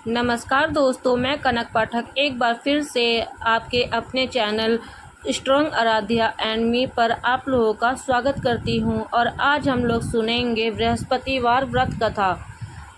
नमस्कार दोस्तों, मैं कनक पाठक एक बार फिर से आपके अपने channel strong Aaradhya and me पर आप लोगों का स्वागत करती हूं। और आज हम लोग सुनेंगे बृहस्पतिवार व्रत कथा।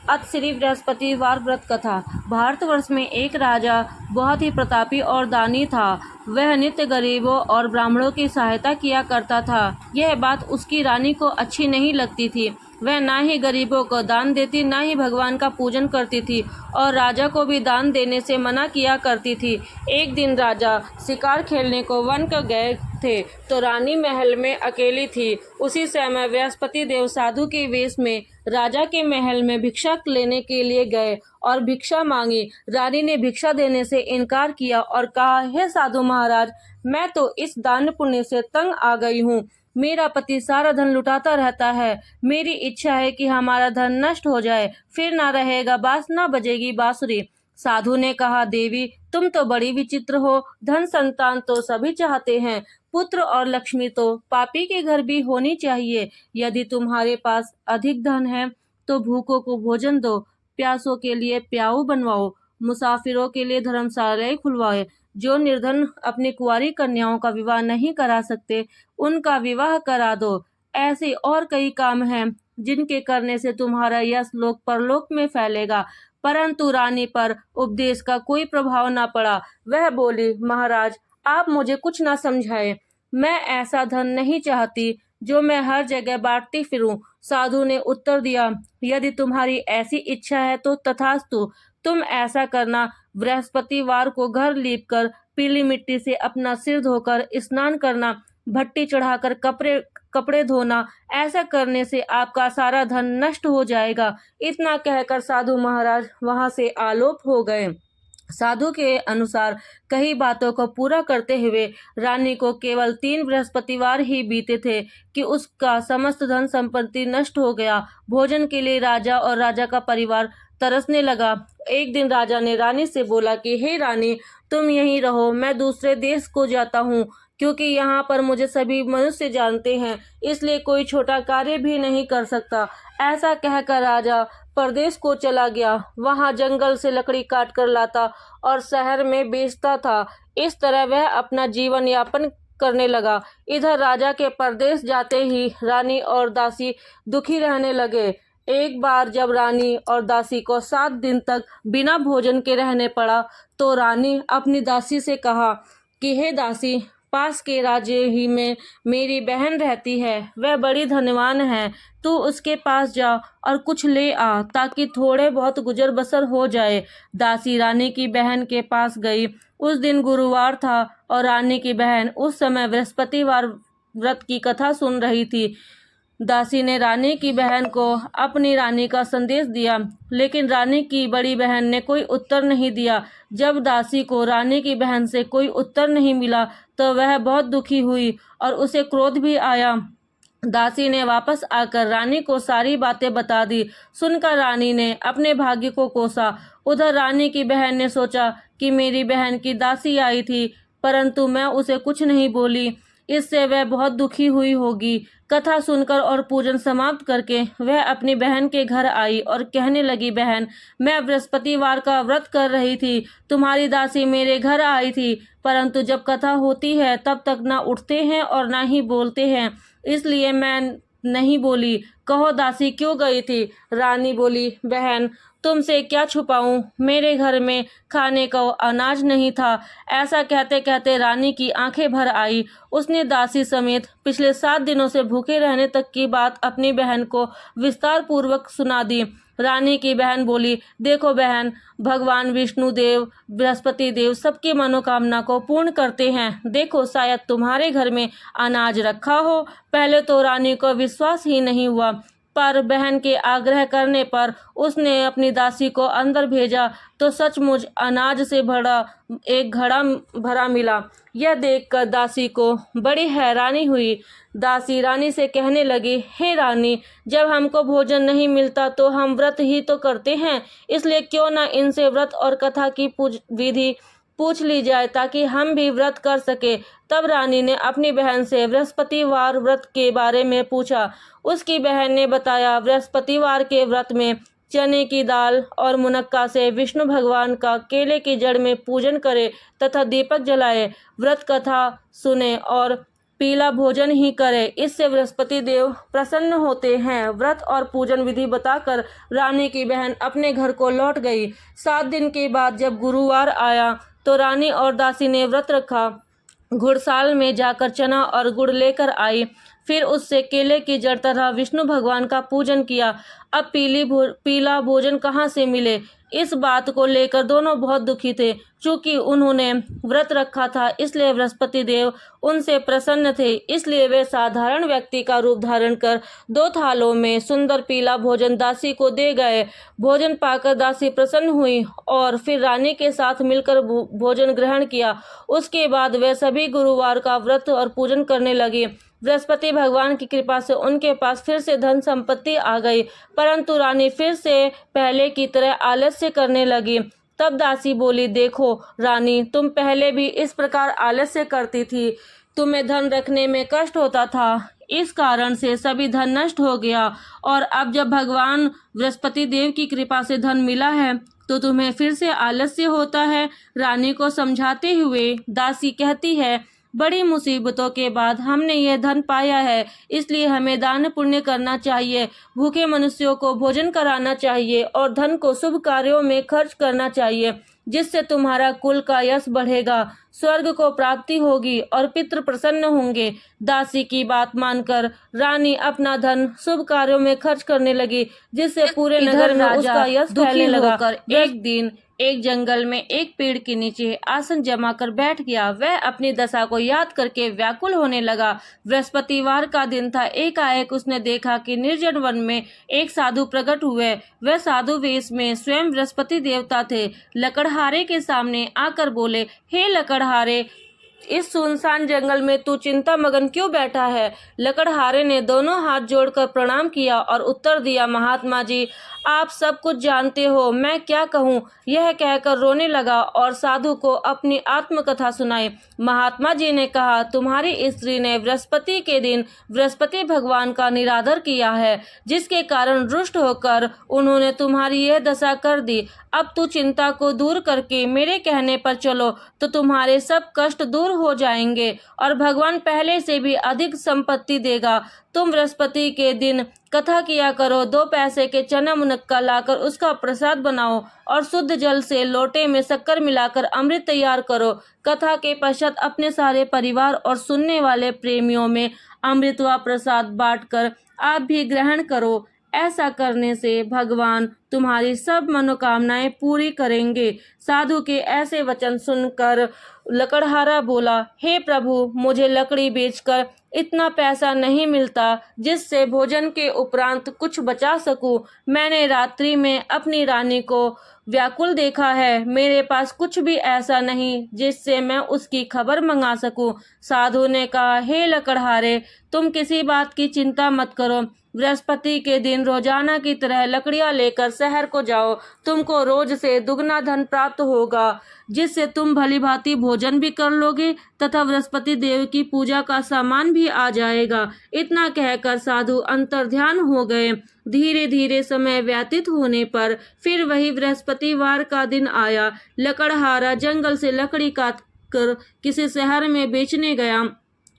अत श्री बृहस्पतिवार व्रत कथा। भारतवर्ष में एक राजा बहुत ही प्रतापी और दानी था। वह नित्य गरीबों और ब्राह्मणों की सहायता किया करता था। यह बात उसकी रानी को अच्छी नहीं लगती थी। वह ना ही गरीबों को दान देती, ना ही भगवान का पूजन करती थी और राजा को भी दान देने से मना किया करती थी। एक दिन राजा शिकार खेलने को वन को गए थे तो रानी महल में अकेली थी। उसी समय बृहस्पति देव साधु के वेश में राजा के महल में भिक्षा लेने के लिए गए और भिक्षा मांगी। रानी ने भिक्षा देने से इनकार किया और कहा, हे साधु महाराज, मैं तो इस दान पुण्य से तंग आ गई हूँ। मेरा पति सारा धन लुटाता रहता है। मेरी इच्छा है कि हमारा धन नष्ट हो जाए, फिर ना रहेगा बांस, ना बजेगी बांसुरी। साधु ने कहा, देवी, तुम तो बड़ी विचित्र हो। धन संतान तो सभी चाहते हैं, पुत्र और लक्ष्मी तो पापी के घर भी होनी चाहिए। यदि तुम्हारे पास अधिक धन है तो भूखों को भोजन दो, प्यासों के लिए प्याऊ बनवाओ, मुसाफिरों के लिए धर्मशालाएं खुलवाए। जो निर्धन अपनी कुंवारी कन्याओं का विवाह नहीं करा सकते, उनका विवाह करा दो। ऐसे और कई काम हैं जिनके करने से तुम्हारा यश लोक परलोक में फैलेगा। परंतु रानी पर उपदेश का कोई प्रभाव न पड़ा। वह बोली, महाराज, आप मुझे कुछ न समझाए। मैं ऐसा धन नहीं चाहती जो मैं हर जगह बांटती फिरूं। साधु ने उत्तर दिया, यदि तुम्हारी ऐसी इच्छा है तो तथास्तु। तुम ऐसा करना, बृहस्पतिवार को घर लीपकर पीली मिट्टी से अपना सिर धोकर स्नान करना, भट्टी चढ़ाकर कपड़े धोना। ऐसा करने से आपका सारा धन नष्ट हो जाएगा। इतना कहकर साधु महाराज वहां से आलोप हो गए। साधु के अनुसार कई बातों को पूरा करते हुए रानी को केवल 3 बृहस्पतिवार ही बीते थे कि उसका समस्त धन संपत्ति नष्ट हो गया। भोजन के लिए राजा और राजा का परिवार तरसने लगा। एक दिन राजा ने रानी से बोला कि हे रानी, तुम यहीं रहो, मैं दूसरे देश को जाता हूँ, क्योंकि यहाँ पर मुझे सभी मनुष्य जानते हैं, इसलिए कोई छोटा कार्य भी नहीं कर सकता। ऐसा कहकर राजा परदेश को चला गया। वहाँ जंगल से लकड़ी काट कर लाता और शहर में बेचता था। इस तरह वह अपना जीवन यापन करने लगा। इधर राजा के परदेश जाते ही रानी और दासी दुखी रहने लगे। एक बार जब रानी और दासी को 7 दिन तक बिना भोजन के रहने पड़ा तो रानी अपनी दासी से कहा कि हे दासी, पास के राज्य ही में मेरी बहन रहती है, वह बड़ी धनवान है। तू उसके पास जा और कुछ ले आ ताकि थोड़े बहुत गुजर बसर हो जाए। दासी रानी की बहन के पास गई। उस दिन गुरुवार था और रानी की बहन उस समय बृहस्पतिवार व्रत की कथा सुन रही थी। दासी ने रानी की बहन को अपनी रानी का संदेश दिया, लेकिन रानी की बड़ी बहन ने कोई उत्तर नहीं दिया। जब दासी को रानी की बहन से कोई उत्तर नहीं मिला तो वह बहुत दुखी हुई और उसे क्रोध भी आया। दासी ने वापस आकर रानी को सारी बातें बता दी। सुनकर रानी ने अपने भाग्य को कोसा। उधर रानी की बहन ने सोचा कि मेरी बहन की दासी आई थी, परंतु मैं उसे कुछ नहीं बोली, इससे वह बहुत दुखी हुई होगी। कथा सुनकर और पूजन समाप्त करके वह अपनी बहन के घर आई और कहने लगी, बहन, मैं बृहस्पतिवार का व्रत कर रही थी। तुम्हारी दासी मेरे घर आई थी, परंतु जब कथा होती है तब तक ना उठते हैं और ना ही बोलते हैं, इसलिए मैं नहीं बोली। कहो दासी क्यों गई थी? रानी बोली, बहन, तुमसे क्या छुपाऊं, मेरे घर में खाने को अनाज नहीं था। ऐसा कहते कहते रानी की आंखें भर आई। उसने दासी समेत पिछले 7 दिनों से भूखे रहने तक की बात अपनी बहन को विस्तार पूर्वक सुना दी। रानी की बहन बोली, देखो बहन, भगवान विष्णु देव, बृहस्पति देव सबकी मनोकामना को पूर्ण करते हैं। देखो, शायद तुम्हारे घर में अनाज रखा हो। पहले तो रानी को विश्वास ही नहीं हुआ, पर बहन के आग्रह करने पर उसने अपनी दासी को अंदर भेजा तो सचमुच अनाज से भरा एक घड़ा भरा मिला। यह देखकर दासी को बड़ी हैरानी हुई। दासी रानी से कहने लगी, हे रानी, जब हमको भोजन नहीं मिलता तो हम व्रत ही तो करते हैं, इसलिए क्यों ना इनसे व्रत और कथा की विधि पूछ ली जाए ताकि हम भी व्रत कर सके। तब रानी ने अपनी बहन से बृहस्पतिवार व्रत के बारे में पूछा। उसकी बहन ने बताया, बृहस्पतिवार के व्रत में चने की दाल और मुनक्का से विष्णु भगवान का केले की जड़ में पूजन करे तथा दीपक जलाए, व्रत कथा सुने और पीला भोजन ही करे। इससे बृहस्पति देव प्रसन्न होते हैं। व्रत और पूजन विधि बताकर रानी की बहन अपने घर को लौट गई। 7 दिन के बाद जब गुरुवार आया तो रानी और दासी ने व्रत रखा। घुड़साल में जाकर चना और गुड़ लेकर आई, फिर उससे केले की जड़ तरह विष्णु भगवान का पूजन किया। अब पीला भोजन कहाँ से मिले, इस बात को लेकर दोनों बहुत दुखी थे। चूंकि उन्होंने व्रत रखा था इसलिए बृहस्पति देव उनसे प्रसन्न थे, इसलिए वे साधारण व्यक्ति का रूप धारण कर 2 थालों में सुंदर पीला भोजन दासी को दे गए। भोजन पाकर दासी प्रसन्न हुई और फिर रानी के साथ मिलकर भोजन ग्रहण किया। उसके बाद वे सभी गुरुवार का व्रत और पूजन करने लगी। बृहस्पति भगवान की कृपा से उनके पास फिर से धन संपत्ति आ गई, परंतु रानी फिर से पहले की तरह आलस्य करने लगी। तब दासी बोली, देखो रानी, तुम पहले भी इस प्रकार आलस्य करती थी, तुम्हें धन रखने में कष्ट होता था, इस कारण से सभी धन नष्ट हो गया, और अब जब भगवान बृहस्पति देव की कृपा से धन मिला है तो तुम्हें फिर से आलस्य होता है। रानी को समझाते हुए दासी कहती है, बड़ी मुसीबतों के बाद हमने यह धन पाया है, इसलिए हमें दान पुण्य करना चाहिए, भूखे मनुष्यों को भोजन कराना चाहिए और धन को शुभ कार्यों में खर्च करना चाहिए, जिससे तुम्हारा कुल का यश बढ़ेगा, स्वर्ग को प्राप्ति होगी और पितृ प्रसन्न होंगे। दासी की बात मानकर रानी अपना धन शुभ कार्यों में खर्च करने लगी, जिससे पूरे नगर में उसका यश फैलने लगा। एक दिन एक जंगल में एक पेड़ के नीचे आसन जमा कर बैठ गया। वह अपनी दशा को याद करके व्याकुल होने लगा। बृहस्पतिवार का दिन था। एकाएक उसने देखा कि निर्जन वन में एक साधु प्रकट हुए। वह साधु वेश में स्वयं बृहस्पति देवता थे। लकड़हारे के सामने आकर बोले, हे लकड़हारे, इस सुनसान जंगल में तू चिंता मगन क्यों बैठा है? लकड़हारे ने दोनों हाथ जोड़कर प्रणाम किया और उत्तर दिया, महात्मा जी, आप सब कुछ जानते हो, मैं क्या कहूँ? यह कहकर रोने लगा और साधु को अपनी आत्मकथा सुनाई। महात्मा जी ने कहा, तुम्हारी स्त्री ने बृहस्पति के दिन बृहस्पति भगवान का निरादर किया है, जिसके कारण रुष्ट होकर उन्होंने तुम्हारी यह दशा कर दी। अब तू चिंता को दूर करके मेरे कहने पर चलो तो तुम्हारे सब कष्ट दूर हो जाएंगे और भगवान पहले से भी अधिक संपत्ति देगा। तुम बृहस्पति के दिन कथा किया करो, 2 पैसे के चना मुनक्का लाकर उसका प्रसाद बनाओ और शुद्ध जल से लोटे में शक्कर मिलाकर अमृत तैयार करो। कथा के पश्चात अपने सारे परिवार और सुनने वाले प्रेमियों में अमृत व प्रसाद बांटकर आप भी ग्रहण करो। ऐसा करने से भगवान तुम्हारी सब मनोकामनाएं पूरी करेंगे। साधु के ऐसे वचन सुनकर लकड़हारा बोला, हे प्रभु, मुझे लकड़ी बेचकर इतना पैसा नहीं मिलता जिससे भोजन के उपरांत कुछ बचा सकूं। मैंने रात्रि में अपनी रानी को व्याकुल देखा है, मेरे पास कुछ भी ऐसा नहीं जिससे मैं उसकी खबर मंगा सकूं। साधु ने कहा, हे लकड़हारे, तुम किसी बात की चिंता मत करो। बृहस्पति के दिन रोजाना की तरह लकड़ियां लेकर शहर को जाओ। तुमको रोज से दुगना धन प्राप्त होगा, जिससे तुम भली भांति भोजन भी कर लोगे तथा बृहस्पति देव की पूजा का सामान भी आ जाएगा। इतना कहकर साधु अंतर्ध्यान हो गए। धीरे धीरे समय व्यतीत होने पर फिर वही बृहस्पतिवार का दिन आया। लकड़हारा जंगल से लकड़ी काट कर किसी शहर में बेचने गया।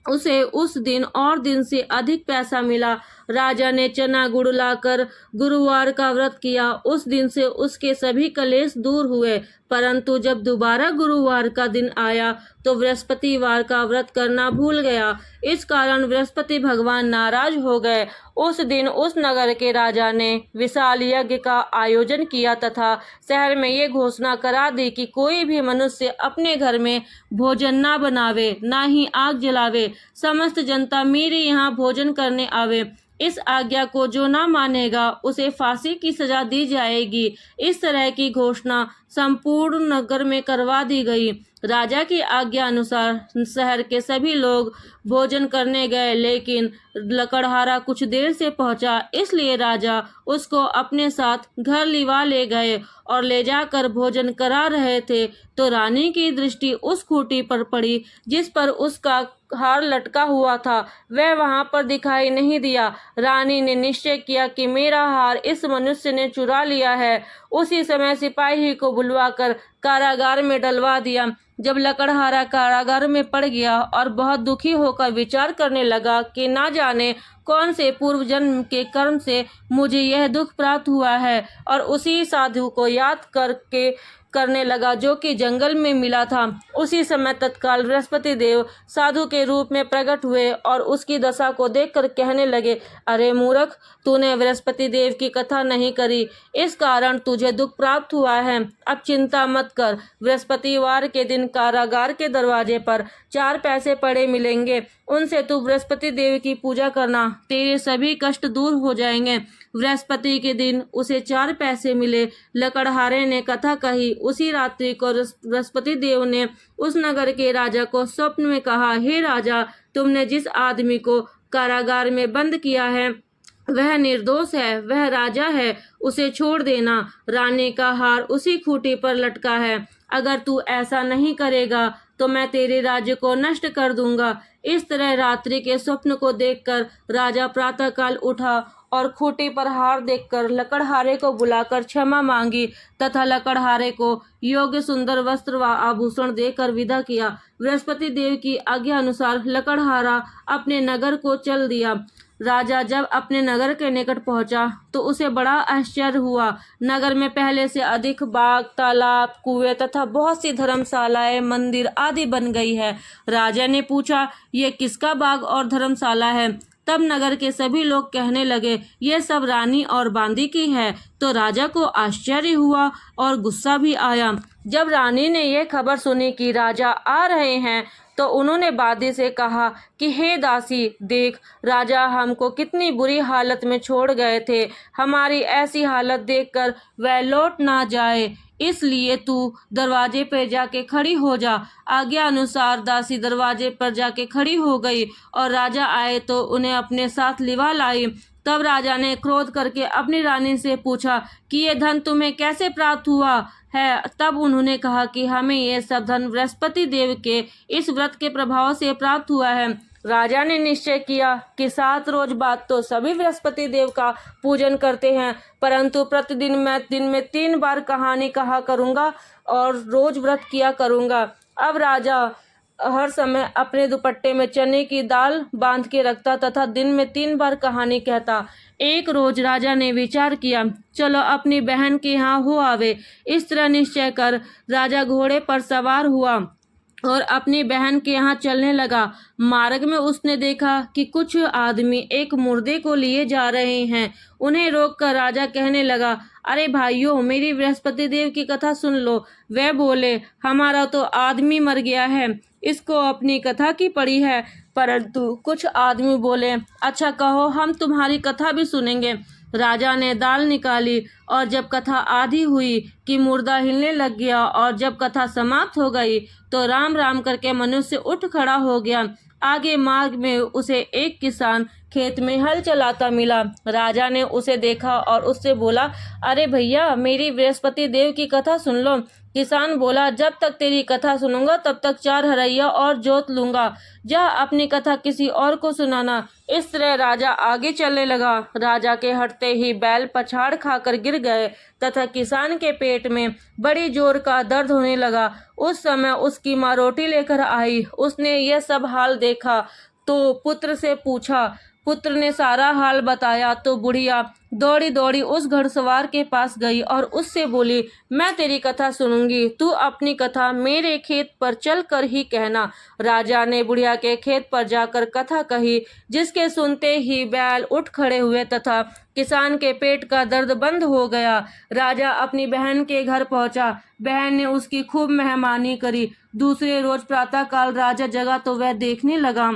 उसे उस दिन और दिन से अधिक पैसा मिला। राजा ने चना गुड़ लाकर गुरुवार का व्रत किया। उस दिन से उसके सभी कलेश दूर हुए, परंतु जब दोबारा गुरुवार का दिन आया तो बृहस्पतिवार का व्रत करना भूल गया। इस कारण बृहस्पति भगवान नाराज हो गए। उस दिन उस नगर के राजा ने विशाल यज्ञ का आयोजन किया तथा शहर में ये घोषणा करा दी कि कोई भी मनुष्य अपने घर में भोजन ना बनावे, ना ही आग जलावे। समस्त जनता मेरे यहाँ भोजन करने आवे। इस आज्ञा को जो ना मानेगा उसे फांसी की सजा दी जाएगी। इस तरह की घोषणा संपूर्ण नगर में करवा दी गई। राजा की आज्ञा अनुसार शहर के सभी लोग भोजन करने गए, लेकिन लकड़हारा कुछ देर से पहुंचा, इसलिए राजा उसको अपने साथ घर लिवा ले गए और ले जाकर भोजन करा रहे थे तो रानी की दृष्टि उस खूंटी पर पड़ी जिस पर उसका हार लटका हुआ था वह वहां पर दिखाई नहीं दिया। रानी ने निश्चय किया कि मेरा हार इस मनुष्य ने चुरा लिया है। उसी समय सिपाही को बुलवाकर कारागार में डलवा दिया। जब लकड़हारा कारागार में पड़ गया और बहुत दुखी होकर विचार करने लगा कि ना जाने कौन से पूर्व जन्म के कर्म से मुझे यह दुख प्राप्त हुआ है, और उसी साधु को याद करने लगा जो कि जंगल में मिला था। उसी समय तत्काल बृहस्पति देव साधु के रूप में प्रकट हुए और उसकी दशा को देखकर कहने लगे, अरे मूर्ख, तूने बृहस्पति देव की कथा नहीं करी, इस कारण तुझे दुख प्राप्त हुआ है। अब चिंता मत कर, बृहस्पतिवार के दिन कारागार के दरवाजे पर 4 पैसे पड़े मिलेंगे, उनसे तू बृहस्पति देव की पूजा करना, तेरे सभी कष्ट दूर हो जाएंगे। बृहस्पति के दिन उसे 4 पैसे मिले। लकड़हारे ने कथा कही। उसी रात्रि को बृहस्पति देव ने उस नगर के राजा को स्वप्न में कहा, हे राजा, तुमने जिस आदमी को कारागार में बंद किया है वह निर्दोष है, वह राजा है, उसे छोड़ देना। रानी का हार उसी खूंटी पर लटका है। अगर तू ऐसा नहीं करेगा तो मैं तेरे राज्य को नष्ट कर दूंगा। इस तरह रात्रि के स्वप्न को देखकर राजा प्रातःकाल उठा और खूंटी पर हार देखकर लकड़हारे को बुलाकर क्षमा मांगी तथा लकड़हारे को योग्य सुंदर वस्त्र व आभूषण देकर विदा किया। बृहस्पति देव की आज्ञा अनुसार लकड़हारा अपने नगर को चल दिया। राजा जब अपने नगर के निकट पहुंचा तो उसे बड़ा आश्चर्य हुआ। नगर में पहले से अधिक बाग, तालाब, कुएं तथा बहुत सी धर्मशालाएं, मंदिर आदि बन गई है। राजा ने पूछा, ये किसका बाग और धर्मशाला है? तब नगर के सभी लोग कहने लगे, ये सब रानी और बांदी की है। तो राजा को आश्चर्य हुआ और गुस्सा भी आया। जब रानी ने यह खबर सुनी कि राजा आ रहे हैं तो उन्होंने बांदी से कहा कि हे दासी, देख, राजा हमको कितनी बुरी हालत में छोड़ गए थे। हमारी ऐसी हालत देखकर वह लौट ना जाए, इसलिए तू दरवाजे पर जाके खड़ी हो जा। आज्ञा अनुसार दासी दरवाजे पर जाके खड़ी हो गई और राजा आए तो उन्हें अपने साथ लिवा लाई। तब राजा ने क्रोध करके अपनी रानी से पूछा कि ये धन तुम्हें कैसे प्राप्त हुआ है? तब उन्होंने कहा कि हमें ये सब धन बृहस्पति देव के इस व्रत के प्रभाव से प्राप्त हुआ है। राजा ने निश्चय किया कि 7 रोज बाद तो सभी बृहस्पति देव का पूजन करते हैं, परंतु प्रतिदिन मैं दिन में 3 बार कहानी कहा करूँगा और रोज व्रत किया करूँगा। अब राजा हर समय अपने दुपट्टे में चने की दाल बांध के रखता तथा दिन में 3 बार कहानी कहता। एक रोज राजा ने विचार किया, चलो अपनी बहन के यहाँ हो आवे। इस तरह निश्चय कर राजा घोड़े पर सवार हुआ और अपनी बहन के यहाँ चलने लगा। मार्ग में उसने देखा कि कुछ आदमी एक मुर्दे को लिए जा रहे हैं। उन्हें रोककर राजा कहने लगा, अरे भाइयों, मेरी बृहस्पति देव की कथा सुन लो। वे बोले, हमारा तो आदमी मर गया है, इसको अपनी कथा की पड़ी है। परंतु कुछ आदमी बोले, अच्छा कहो, हम तुम्हारी कथा भी सुनेंगे। राजा ने दाल निकाली और जब कथा आधी हुई कि मुर्दा हिलने लग गया और जब कथा समाप्त हो गई तो राम राम करके मनुष्य उठ खड़ा हो गया। आगे मार्ग में उसे एक किसान खेत में हल चलाता मिला। राजा ने उसे देखा और उससे बोला, अरे भैया, मेरी बृहस्पति देव की कथा सुन लो। किसान बोला, जब तक तेरी कथा सुनूंगा तब तक 4 हरैया और जोत लूंगा। जा अपनी कथा किसी और को सुनाना। इस तरह राजा आगे चलने लगा। राजा के हटते ही बैल पछाड़ खाकर गिर गए तथा किसान के पेट में बड़ी जोर का दर्द होने लगा। उस समय उसकी माँ रोटी लेकर आई। उसने यह सब हाल देखा तो पुत्र से पूछा। पुत्र ने सारा हाल बताया तो बुढ़िया दौड़ी दौड़ी उस घुड़सवार के पास गई और उससे बोली, मैं तेरी कथा सुनूंगी, तू अपनी कथा मेरे खेत पर चल कर ही कहना। राजा ने बुढ़िया के खेत पर जाकर कथा कही, जिसके सुनते ही बैल उठ खड़े हुए तथा किसान के पेट का दर्द बंद हो गया। राजा अपनी बहन के घर पहुंचा। बहन ने उसकी खूब मेहमानी करी। दूसरे रोज प्रातःकाल राजा जगा तो वह देखने लगा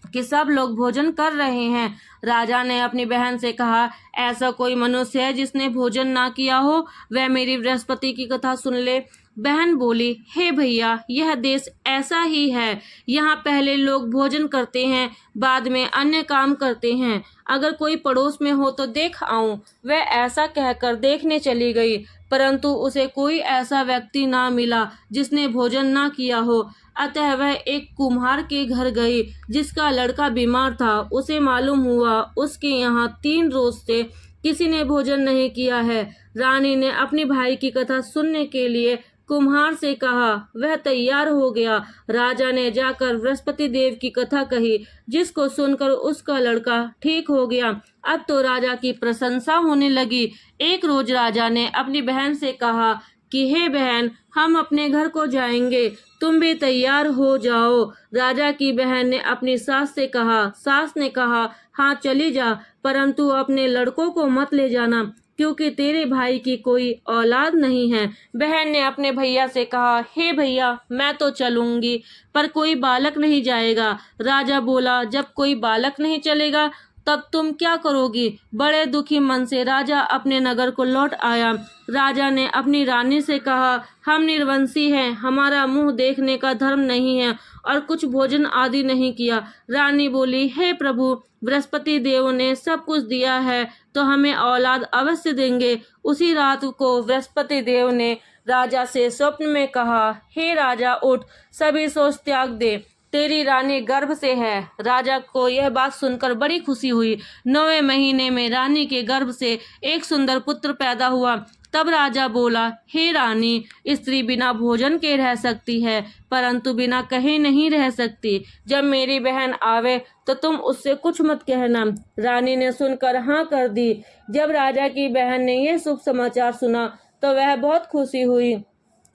कि सब लोग भोजन कर रहे हैं। राजा ने अपनी बहन से कहा, ऐसा कोई मनुष्य है जिसने भोजन ना किया हो? वह मेरी बृहस्पति की कथा सुन ले। बहन बोली, हे भैया, यह देश ऐसा ही है। यहाँ पहले लोग भोजन करते हैं, बाद में अन्य काम करते हैं। अगर कोई पड़ोस में हो तो देख आऊं। वह ऐसा कहकर देखने चली गई। परंतु उसे कोई ऐसा व्यक्ति ना मिला जिसने भोजन ना किया हो। अतः वह एक कुम्हार के घर गई जिसका लड़का बीमार था। उसे मालूम हुआ उसके यहाँ 3 रोज से किसी ने भोजन नहीं किया है। रानी ने अपनी भाई की कथा सुनने के लिए कुम्हार से कहा। वह तैयार हो गया। राजा ने जाकर बृहस्पति देव की कथा कही, जिसको सुनकर उसका लड़का ठीक हो गया। अब तो राजा की प्रशंसा होने लगी। एक रोज राजा ने अपनी बहन से कहा कि हे बहन, हम अपने घर को जाएंगे, तुम भी तैयार हो जाओ। राजा की बहन ने अपनी सास से कहा। सास ने कहा, हाँ चली जा, परंतु अपने लड़कों को मत ले जाना, क्योंकि तेरे भाई की कोई औलाद नहीं है। बहन ने अपने भैया से कहा, हे भैया, मैं तो चलूंगी, पर कोई बालक नहीं जाएगा। राजा बोला, जब कोई बालक नहीं चलेगा तब तुम क्या करोगी? बड़े दुखी मन से राजा अपने नगर को लौट आया। राजा ने अपनी रानी से कहा, हम निर्वंशी हैं, हमारा मुंह देखने का धर्म नहीं है और कुछ भोजन आदि नहीं किया। रानी बोली, हे प्रभु, बृहस्पति देव ने सब कुछ दिया है तो हमें औलाद अवश्य देंगे। उसी रात को बृहस्पति देव ने राजा से स्वप्न में कहा, हे राजा, उठ, सभी सोच त्याग दे, तेरी रानी गर्भ से है। राजा को यह बात सुनकर बड़ी खुशी हुई। 9वें महीने में रानी के गर्भ से एक सुंदर पुत्र पैदा हुआ। तब राजा बोला, हे रानी, स्त्री बिना भोजन के रह सकती है, परंतु बिना कहे नहीं रह सकती। जब मेरी बहन आवे तो तुम उससे कुछ मत कहना। रानी ने सुनकर हाँ कर दी। जब राजा की बहन ने यह शुभ समाचार सुना तो वह बहुत खुशी हुई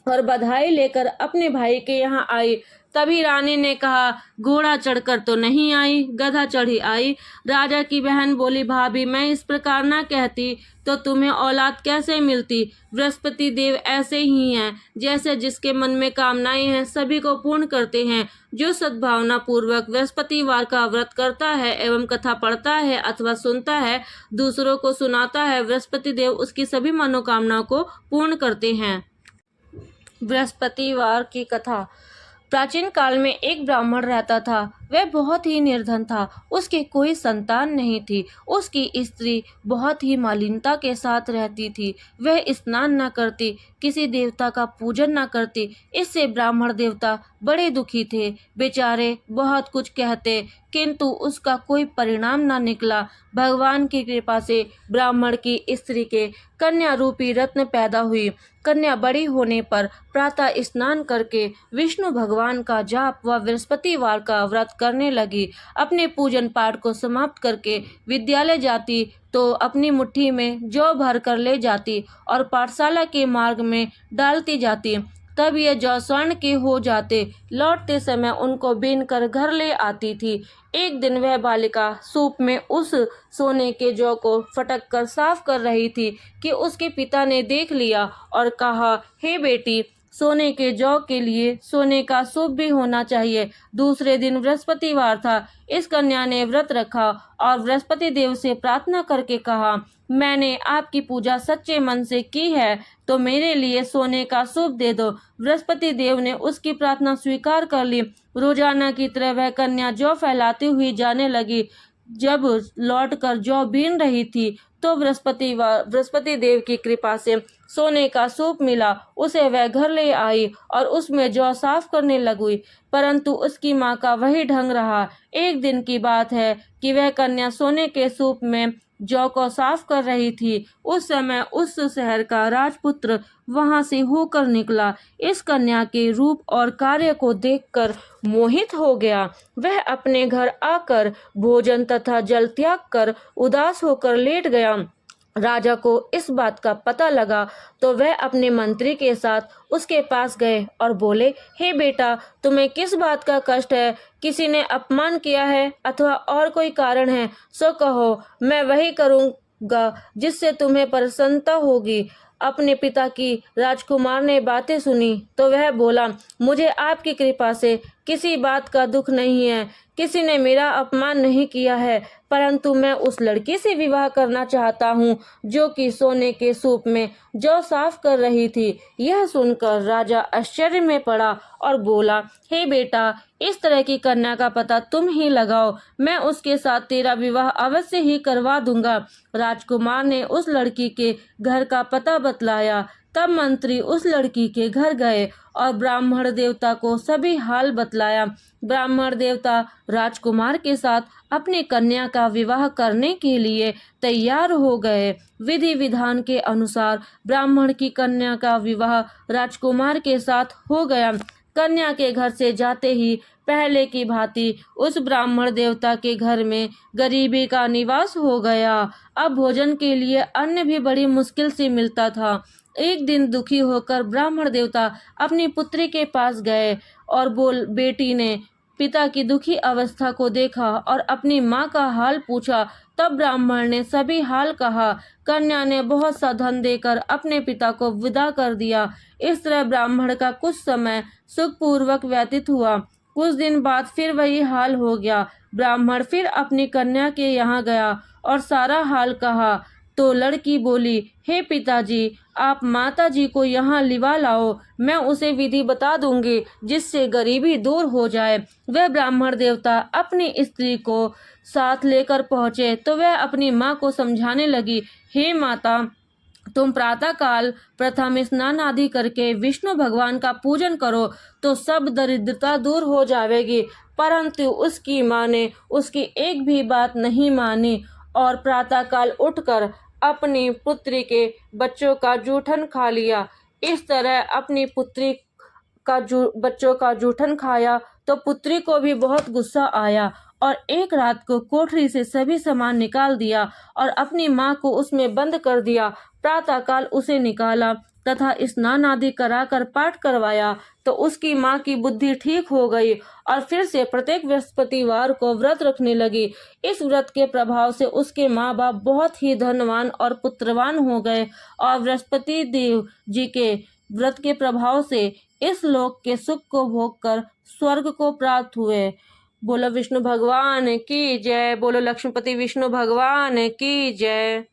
और बधाई लेकर अपने भाई के यहाँ आई। तभी रानी ने कहा, घोड़ा चढ़कर तो नहीं आई, गधा चढ़ी आई। राजा की बहन बोली, भाभी, मैं इस प्रकार ना कहती तो तुम्हें औलाद कैसे मिलती? बृहस्पति देव ऐसे ही हैं, जैसे जिसके मन में कामनाएं हैं सभी को पूर्ण करते हैं। जो सद्भावना पूर्वक बृहस्पतिवार का व्रत करता है एवं कथा पढ़ता है अथवा सुनता है, दूसरों को सुनाता है, बृहस्पति देव उसकी सभी मनोकामनाओं को पूर्ण करते हैं। बृहस्पतिवार की कथा। प्राचीन काल में एक ब्राह्मण रहता था। वह बहुत ही निर्धन था। उसकी कोई संतान नहीं थी। उसकी स्त्री बहुत ही मलिनता के साथ रहती थी। वह स्नान न करती, किसी देवता का पूजन न करती। इससे ब्राह्मण देवता बड़े दुखी थे। बेचारे बहुत कुछ कहते, किंतु उसका कोई परिणाम न निकला। भगवान की कृपा से ब्राह्मण की स्त्री के कन्या रूपी रत्न पैदा हुई। कन्या बड़ी होने पर प्रातः स्नान करके विष्णु भगवान का जाप व बृहस्पतिवार का व्रत करने लगी। अपने पूजन पाठ को समाप्त करके विद्यालय जाती तो अपनी मुट्ठी में जौ भर कर ले जाती और पाठशाला के मार्ग में डालती जाती। तब ये जौ स्वर्ण के हो जाते। लौटते समय उनको बीन कर घर ले आती थी। एक दिन वह बालिका सूप में उस सोने के जौ को फटक कर साफ कर रही थी कि उसके पिता ने देख लिया और कहा, हे बेटी, सोने के जौ के लिए सोने का सूप भी होना चाहिए। दूसरे दिन बृहस्पतिवार था। इस कन्या ने व्रत रखा और बृहस्पति देव से प्रार्थना करके कहा, मैंने आपकी पूजा सच्चे मन से की है तो मेरे लिए सोने का सूप दे दो। बृहस्पति देव ने उसकी प्रार्थना स्वीकार कर ली। रोजाना की तरह वह कन्या जौ फैलाती हुई जाने लगी। जब लौटकर जौ बीन रही थी तो बृहस्पति देव की कृपा से सोने का सूप मिला। उसे वह घर ले आई और उसमें जौ साफ करने लगी, परंतु उसकी माँ का वही ढंग रहा। एक दिन की बात है कि वह कन्या सोने के सूप में जौ को साफ कर रही थी। उस समय उस शहर का राजपुत्र वहां से होकर निकला। इस कन्या के रूप और कार्य को देखकर मोहित हो गया। वह अपने घर आकर भोजन तथा जल त्याग कर उदास होकर लेट गया। राजा को इस बात का पता लगा तो वह अपने मंत्री के साथ उसके पास गए और बोले, हे बेटा, तुम्हें किस बात का कष्ट है? किसी ने अपमान किया है अथवा और कोई कारण है? सो कहो, मैं वही करूँगा जिससे तुम्हें प्रसन्नता होगी। अपने पिता की राजकुमार ने बातें सुनी तो वह बोला, मुझे आपकी कृपा से किसी बात का दुख नहीं है। किसी ने मेरा अपमान नहीं किया है, परंतु मैं उस लड़की से विवाह करना चाहता हूँ जो कि सोने के सूप में जौ साफ कर रही थी। यह सुनकर राजा आश्चर्य में पड़ा और बोला, हे बेटा, इस तरह की कन्या का पता तुम ही लगाओ, मैं उसके साथ तेरा विवाह अवश्य ही करवा दूंगा। राजकुमार ने उस लड़की के घर का पता बतलाया। तब मंत्री उस लड़की के घर गए और ब्राह्मण देवता को सभी हाल बतलाया। ब्राह्मण देवता राजकुमार के साथ अपनी कन्या का विवाह करने के लिए तैयार हो गए। विधि विधान के अनुसार ब्राह्मण की कन्या का विवाह राजकुमार के साथ हो गया। कन्या के घर से जाते ही पहले की भांति उस ब्राह्मण देवता के घर में गरीबी का निवास हो गया। अब भोजन के लिए अन्न भी बड़ी मुश्किल से मिलता था। एक दिन दुखी होकर ब्राह्मण देवता अपनी पुत्री के पास गए और बेटी ने पिता की दुखी अवस्था को देखा और अपनी माँ का हाल पूछा। तब ब्राह्मण ने सभी हाल कहा। कन्या ने बहुत सा धन देकर अपने पिता को विदा कर दिया। इस तरह ब्राह्मण का कुछ समय सुखपूर्वक व्यतीत हुआ। कुछ दिन बाद फिर वही हाल हो गया। ब्राह्मण फिर अपनी कन्या के यहाँ गया और सारा हाल कहा। तो लड़की बोली, हे पिताजी, आप माता जी को यहाँ लिवा लाओ, मैं उसे विधि बता दूंगी जिससे गरीबी दूर हो जाए। वह ब्राह्मण देवता अपनी स्त्री को साथ लेकर पहुँचे तो वह अपनी माँ को समझाने लगी, हे माता, तुम प्रातः काल प्रथम स्नान आदि करके विष्णु भगवान का पूजन करो तो सब दरिद्रता दूर हो जाएगी। परंतु उसकी माँ ने उसकी एक भी बात नहीं मानी और प्रातः काल उठकर अपनी पुत्री के बच्चों का जूठन खा लिया। इस तरह अपनी पुत्री का बच्चों का जूठन खाया तो पुत्री को भी बहुत गुस्सा आया और एक रात को कोठरी से सभी सामान निकाल दिया और अपनी माँ को उसमें बंद कर दिया। प्रातःकाल उसे निकाला तथा स्नान आदि कराकर पाठ करवाया तो उसकी माँ की बुद्धि ठीक हो गई और फिर से प्रत्येक बृहस्पतिवार को व्रत रखने लगी। इस व्रत के प्रभाव से उसके माँ बाप बहुत ही धनवान और पुत्रवान हो गए और बृहस्पति देव जी के व्रत के प्रभाव से इस लोक के सुख को भोगकर स्वर्ग को प्राप्त हुए। बोलो विष्णु भगवान की जय। बोलो लक्ष्मीपति विष्णु भगवान की जय।